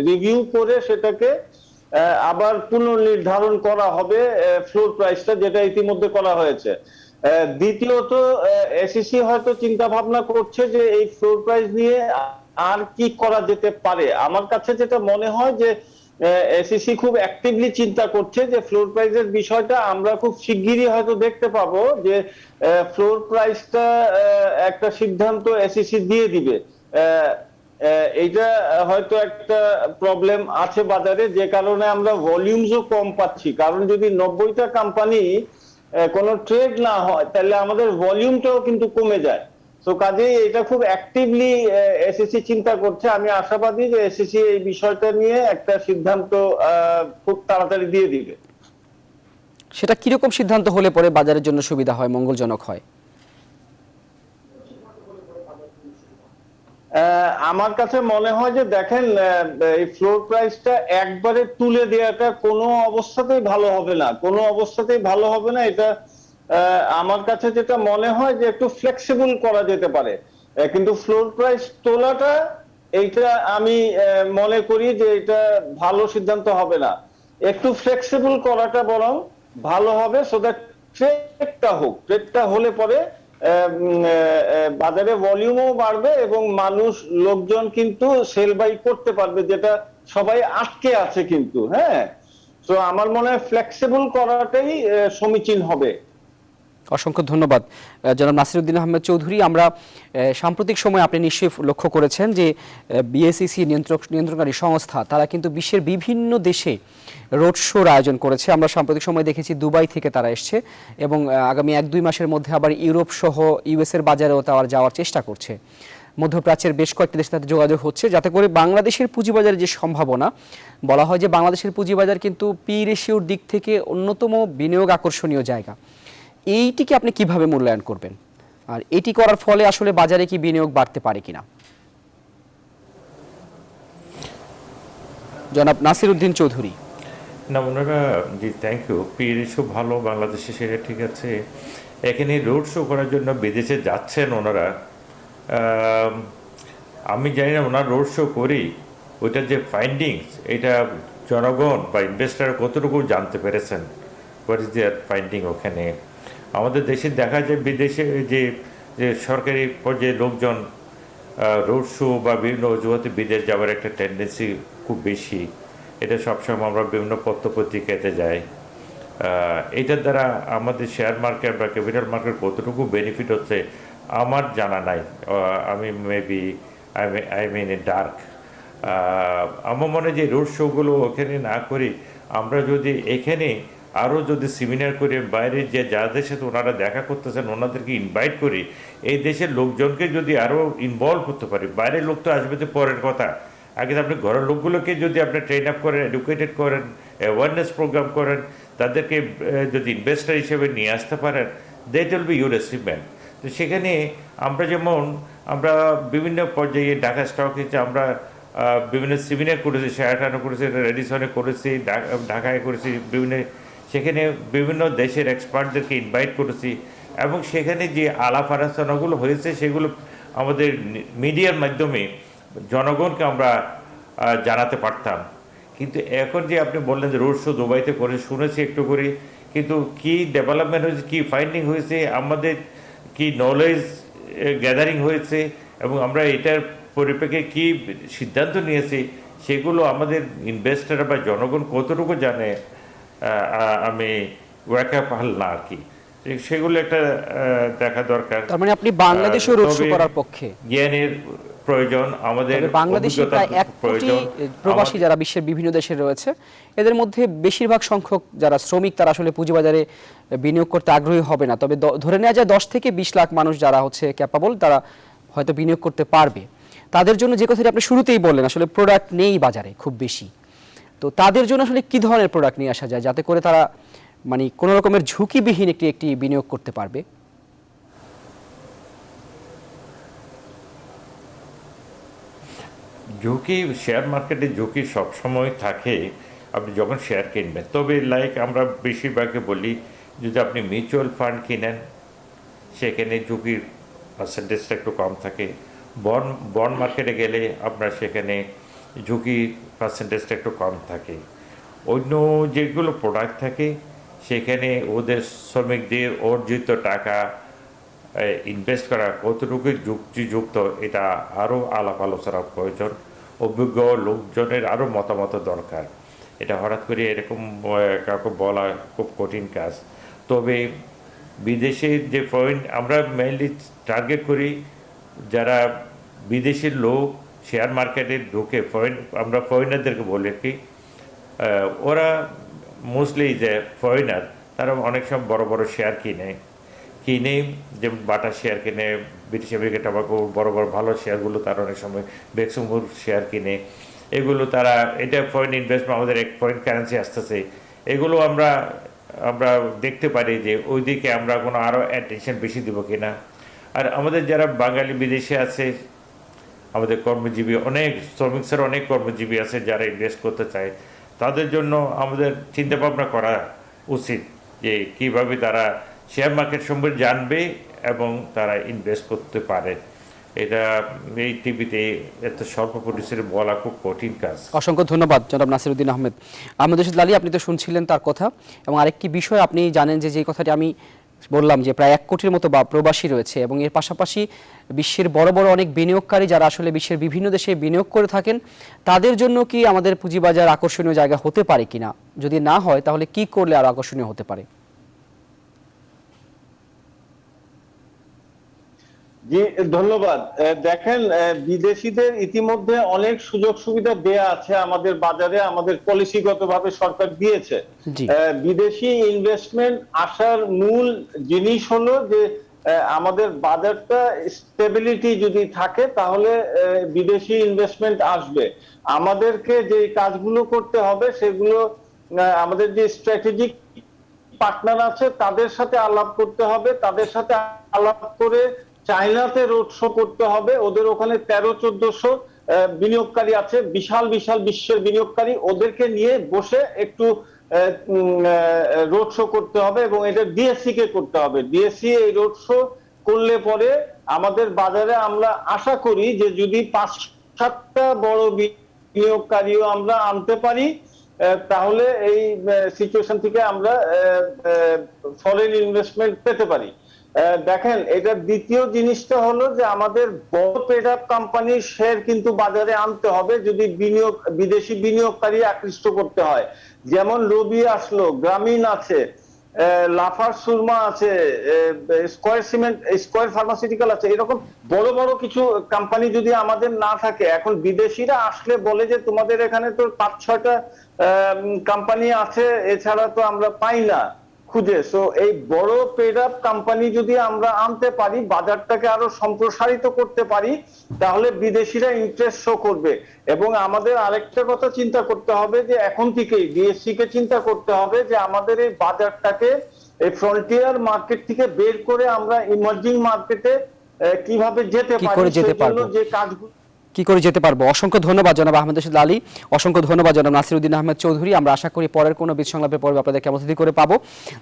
রিভিউ করে সেটাকে আবার পুনর্নির্ধারণ করা হবে ফ্লোর প্রাইসটা, যেটা ইতিমধ্যে করা হয়েছে। দ্বিতীয়ত, এসইসি হয়তো চিন্তা ভাবনা করছে যে এই ফ্লোর প্রাইস নিয়ে আর কি করা যেতে পারে। আমার কাছে যেটা মনে হয় যে এসইসি খুব অ্যাক্টিভলি চিন্তা করছে যে ফ্লোর প্রাইসের বিষয়টা আমরা খুব শিগগিরই হয়তো দেখতে পাবো যে ফ্লোর প্রাইসটা একটা সিদ্ধান্ত এসইসি দিয়ে দিবে। এইটা হয়তো একটা প্রবলেম আছে বাজারে, যে কারণে আমরা ভলিউমসও কম পাচ্ছি। কারণ যদি 90টা কোম্পানি কোনো ট্রেড না হয়, তাহলে আমাদের ভলিউমটাও কিন্তু কমে যায়। তো কাজেই এটা খুব অ্যাক্টিভলি এসএসসি চিন্তা করছে। আমি আশাবাদী যে এসএসসি এই বিষয়টা নিয়ে একটা সিদ্ধান্ত খুব তাড়াতাড়ি দিয়ে দিবে। সেটা কিরকম সিদ্ধান্ত হলে পরে বাজারের জন্য সুবিধা হয়, মঙ্গলজনক হয়? আমার কাছে মনে হয় যে দেখেন, এই ফ্লোর প্রাইসটা একবারে তুলে দেওয়াটা কোনো অবস্থাতেই ভালো হবে না, কোনো অবস্থাতেই ভালো হবে না। এটা আমার কাছে যেটা মনে হয় যে একটু ফ্লেক্সিবল করা যেতে পারে, কিন্তু ফ্লোর প্রাইস তোলাটা, এইটা আমি মনে করি যে এটা ভালো সিদ্ধান্ত হবে না। একটু ফ্লেক্সিবল করাটা বরং ভালো হবে, সো দ্যাট ট্রেডটা হোক। ট্রেডটা হলে পরে বাজারে ভলিউমও বাড়বে এবং মানুষ, লোকজন কিন্তু সেল বাই করতে পারবে, যেটা সবাই আটকে আছে কিন্তু। হ্যাঁ, তো আমার মনে হয় ফ্লেক্সিবল করাটাই সমীচীন হবে। অসংখ্য ধন্যবাদ জনাব নাসিরউদ্দিন আহমেদ চৌধুরী। আমরা সাম্প্রতিক সময় আপনি নিশ্চয়ই লক্ষ্য করেছেন যে বিএসইসি নিয়ন্ত্রণকারী সংস্থা, তারা কিন্তু বিশ্বের বিভিন্ন দেশে রোড শোর আয়োজন করেছে। আমরা সাম্প্রতিক সময় দেখেছি দুবাই থেকে তারা এসছে এবং আগামী 1-2 মাসের মধ্যে আবার ইউরোপ সহ ইউএসের বাজারেও তারা যাওয়ার চেষ্টা করছে। মধ্যপ্রাচ্যের বেশ কয়েকটি দেশের সাথে যোগাযোগ হচ্ছে, যাতে করে বাংলাদেশের পুঁজিবাজারের যে সম্ভাবনা, বলা হয় যে বাংলাদেশের পুঁজিবাজার কিন্তু পি রেশিওর দিক থেকে অন্যতম বিনিয়োগ আকর্ষণীয় জায়গা। এইটিকে আপনি কিভাবে মূল্যায়ন করবেন, আর এটি করার ফলে আসলে বাজারে কি বিনিয়োগ বাড়তে পারে কিনা? জনাব নাসিরউদ্দিন চৌধুরী। না, ওনারা, জি থ্যাংক ইউ। পি রেশিও ভালো বাংলাদেশে, সেটা ঠিক আছে। এখানে রোড শো করার জন্য বিদেশে যাচ্ছেন ওনারা। আমি জানি না ওনার রোড শো করি ওইটার যে ফাইন্ডিংস, এটা জনগণ বা ইনভেস্টার কতটুকু জানতে পেরেছেন, হোয়াট ইজ দেয়ার ফাইন্ডিং ওখানে। আমাদের দেশে দেখা যায় বিদেশে যে যে সরকারি পর্যায়ে লোকজন রোড শো বা বিভিন্ন অজুহাতে বিদেশ যাওয়ার একটা টেন্ডেন্সি খুব বেশি। এটা সবসময় আমরা বিভিন্ন পত্রপত্রিকাতে যাই। এটার দ্বারা আমাদের শেয়ার মার্কেট বা ক্যাপিটাল মার্কেট কতটুকু বেনিফিট হচ্ছে আমার জানা নাই। আমি maybe I mean a dark. আমার মনে হয় যে রোড শোগুলো ওখানে না করি, আমরা যদি এখানে আরও যদি সেমিনার করে বাইরে যে যাদের সাথে ওনারা দেখা করতেছেন ওনাদেরকে ইনভাইট করি, এই দেশের লোকজনকে যদি আরও ইনভলভ করতে পারি। বাইরের লোক তো আসবে তো পরের কথা, আগে আপনি ঘরের লোকগুলোকে যদি আপনি ট্রেন আপ করেন, এডুকেটেড করেন, অ্যাওয়ারনেস প্রোগ্রাম করেন, তাদেরকে যদি ইনভেস্টর হিসেবে নিয়ে আসতে পারেন, that will be your achievement. তো সেখানে আমরা বিভিন্ন পর্যায়ে ঢাকা স্টক এক্সচেঞ্জে আমরা বিভিন্ন সেমিনার করেছি, শেয়ারটানো করেছি, রেডিসনে করেছি, ঢাকায় করেছি, সেখানে বিভিন্ন দেশের এক্সপার্টদেরকে ইনভাইট করেছি, এবং সেখানে যে আলাপ আলোচনাগুলো হয়েছে সেগুলো আমাদের মিডিয়ার মাধ্যমে জনগণকে আমরা জানাতে পারতাম। কিন্তু এখন যে আপনি বললেন যে রোড শো দুবাইতে করে শুনেছি একটু করে, কিন্তু কি ডেভেলপমেন্ট হয়েছে, কি ফাইন্ডিং হয়েছে, আমাদের কি নলেজ গ্যাদারিং হয়েছে, এবং আমরা এটার পরিপ্রেক্ষিতে কি সিদ্ধান্ত নিয়েছি, সেগুলো আমাদের ইনভেস্টর বা জনগণ কতটুকু জানে আমি ওয়াকাফাল না আর কি, সেগুলো একটা দেখা দরকার। তার মানে আপনি বাংলাদেশে রোড শো করার পক্ষে? জ্ঞানের প্রয়োজন, আমাদের বাংলাদেশে প্রায় 1 কোটি প্রবাসী যারা বিশ্বের বিভিন্ন দেশে রয়েছে, এদের মধ্যে বেশিরভাগ সংখ্যক যারা শ্রমিক তারা আসলে পুঁজিবাজারে বিনিয়োগ করতে আগ্রহী হবে না। তবে ধরে নেওয়া যায় 10 থেকে 20 লাখ মানুষ যারা হচ্ছে ক্যাপাবল, তারা হয়তো বিনিয়োগ করতে পারবে। তাদের জন্য যে কথাটি আপনি শুরুতেই বললেন, আসলে প্রোডাক্ট নেই বাজারে খুব বেশি, তো তাদের জন্য আসলে কি ধরনের প্রোডাক্ট নিয়ে আসা যায় যাতে করে তারা মানে কোনো রকমের ঝুঁকিবিহীন একটি বিনিয়োগ করতে পারবে? ঝুঁকি, শেয়ার মার্কেটে ঝুঁকি সবসময় থাকে আপনি যখন শেয়ার কিনবেন। তবে আমরা বেশিরভাগকে বলি, যদি আপনি মিউচুয়াল ফান্ড কিনেন সেখানে ঝুঁকির পার্সেন্টেজটা একটু কম থাকে। বন্ড মার্কেটে গেলে আপনার সেখানে ঝুঁকির পার্সেন্টেজটা একটু কম থাকে। অন্য যেগুলো প্রোডাক্ট থাকে সেখানে ওদের শ্রমিকদের অর্জিত টাকা ইনভেস্ট করা কতটুকু যুক্তিযুক্ত, এটা আরও আলাপ আলোচনার প্রয়োজন। অভিজ্ঞ লোকজনের আরও মতামত দরকার। এটা হঠাৎ করে এরকম কাউকে বলা খুব কঠিন কাজ। তবে বিদেশের যে আমরা মেইনলি টার্গেট করি যারা বিদেশের লোক শেয়ার মার্কেটে ঢুকে, আমরা ফরেনারদেরকে বলি কি, ওরা মোস্টলি যে ফরেনার তারা অনেক সময় বড় বড় শেয়ার কিনে, যেমন বাটা শেয়ার কিনে, ব্রিটিশ আমেরিকান টোবাকো বড় বড় ভালো শেয়ারগুলো তারা অনেক সময় বেক্সিমকোর শেয়ার কিনে। এগুলো তারা, এটা ফরেন ইনভেস্টমেন্ট, আমাদের এক ফরেন কারেন্সি আসতেছে, এগুলো আমরা দেখতে পারি যে ওই দিকে আমরা কোনো আরও অ্যাটেনশন বেশি দেবো কিনা। আর আমাদের যারা বাঙালি বিদেশে আছে, আমাদের কর্মজীবী অনেক শ্রমিকদের অনেক কর্মজীবী আছে যারা ইনভেস্ট করতে চায়, তাদের জন্য আমাদের চিন্তাভাবনা করা উচিত যে কীভাবে তারা শেয়ার মার্কেট সম্পর্কে জানবে এবং তারা ইনভেস্ট করতে পারে। এটা এই টিভিতে এত স্বল্প পরিসরে বলা খুব কঠিন কাজ। অসংখ্য ধন্যবাদ জনাব নাসিরউদ্দিন আহমেদ। আহমেদ রশিদ লালী, আপনি তো শুনছিলেন তার কথা, এবং আরেকটি বিষয় আপনি জানেন যে কথাটি আমি বললাম যে প্রায় 1 কোটির মতো প্রবাসী রয়েছে, এবং এর পাশাপাশি বিশ্বের বড় বড় অনেক বিনিয়োগকারী যারা আসলে বিশ্বের বিভিন্ন দেশে বিনিয়োগ করে থাকেন, তাদের জন্য কি আমাদের পুঁজিবাজার আকর্ষণীয় জায়গা হতে পারে কিনা? যদি না হয় তাহলে কি করলে আরো আকর্ষণীয় হতে পারে? জি ধন্যবাদ। দেখেন, বিদেশিদের ইতিমধ্যে অনেক সুযোগ সুবিধা দেয়া আছে আমাদের বাজারে, আমাদের পলিসিগতভাবে সরকার দিয়েছে। বিদেশি ইনভেস্টমেন্ট আসার মূল জিনিস হলো যে আমাদের বাজারটা স্টেবিলিটি যদি থাকে তাহলে বিদেশি ইনভেস্টমেন্ট আসবে। আমাদেরকে যে কাজগুলো করতে হবে সেগুলো আমাদের যে স্ট্র্যাটেজিক পার্টনার আছে তাদের সাথে আলাপ করতে হবে, তাদের সাথে আলাপ করে চায়নাতে রোড শো করতে হবে। ওদের ওখানে 1300-1400 বিনিয়োগকারী আছে, বিশাল বিশাল বিশ্বের বিনিয়োগকারী, ওদেরকে নিয়ে বসে একটু রোড শো করতে হবে, এবং এটা ডিএসসি কে করতে হবে। ডিএসসি এই রোড শো করলে পরে আমাদের বাজারে আমরা আশা করি যে যদি 5-7টা বড় বিনিয়োগকারীও আমরা আনতে পারি, তাহলে এই সিচুয়েশন থেকে আমরা ফরেন ইনভেস্টমেন্ট পেতে পারি। দেখেন, এটা দ্বিতীয় জিনিসটা হলো যে আমাদের বড় পেড আপ কোম্পানির শেয়ার কিন্তু বাজারে আনতে হবে যদি বিদেশি বিনিয়োগকারী আকৃষ্ট করতে হয়। যেমন রবি আসলো, গ্রামীণ আছে, লাফার সুরমা আছে, স্কয়ার সিমেন্ট, স্কয়ার ফার্মাসিউটিক্যাল আছে, এরকম বড় বড় কিছু কোম্পানি যদি আমাদের না থাকে, এখন বিদেশিরা আসলে বলে যে তোমাদের এখানে তো 5-6টা কোম্পানি আছে, এছাড়া তো আমরা পাই না। খুঁজে। সো এই বড় পেড আপ কোম্পানি যদি আমরা আনতে পারি, বাজারটাকে আরো সম্প্রসারিত করতে পারি, তাহলে বিদেশিরা ইন্টারেস্ট শো করবে। এবং আমাদের আরেকটা কথা চিন্তা করতে হবে যে এখন থেকেই ডিএসসি কে চিন্তা করতে হবে যে আমাদের এই বাজারটাকে এই ফ্রন্টিয়ার মার্কেট থেকে বের করে আমরা ইমার্জিং মার্কেটে কিভাবে যেতে কি পারি, করে যেতে সেই জন্য পারবো? যে কাজগুলো কি করে যেতে পারবো। অসংখ্য ধন্যবাদ জনাব আহমেদ রশিদ আলী, অসংখ্য ধন্যবাদ জনাব নাসিরউদ্দিন আহমেদ চৌধুরী। আমরা আশা করি পরের কোনো বীজ সংলাপের পর্বে আপনাদের কেমন অতিথি করে পাবো।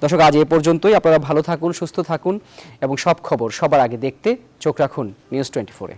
দর্শক, আজ এ পর্যন্তই। আপনারা ভালো থাকুন, সুস্থ থাকুন এবং সব খবর সবার আগে দেখতে চোখ রাখুন নিউজ 24-এ।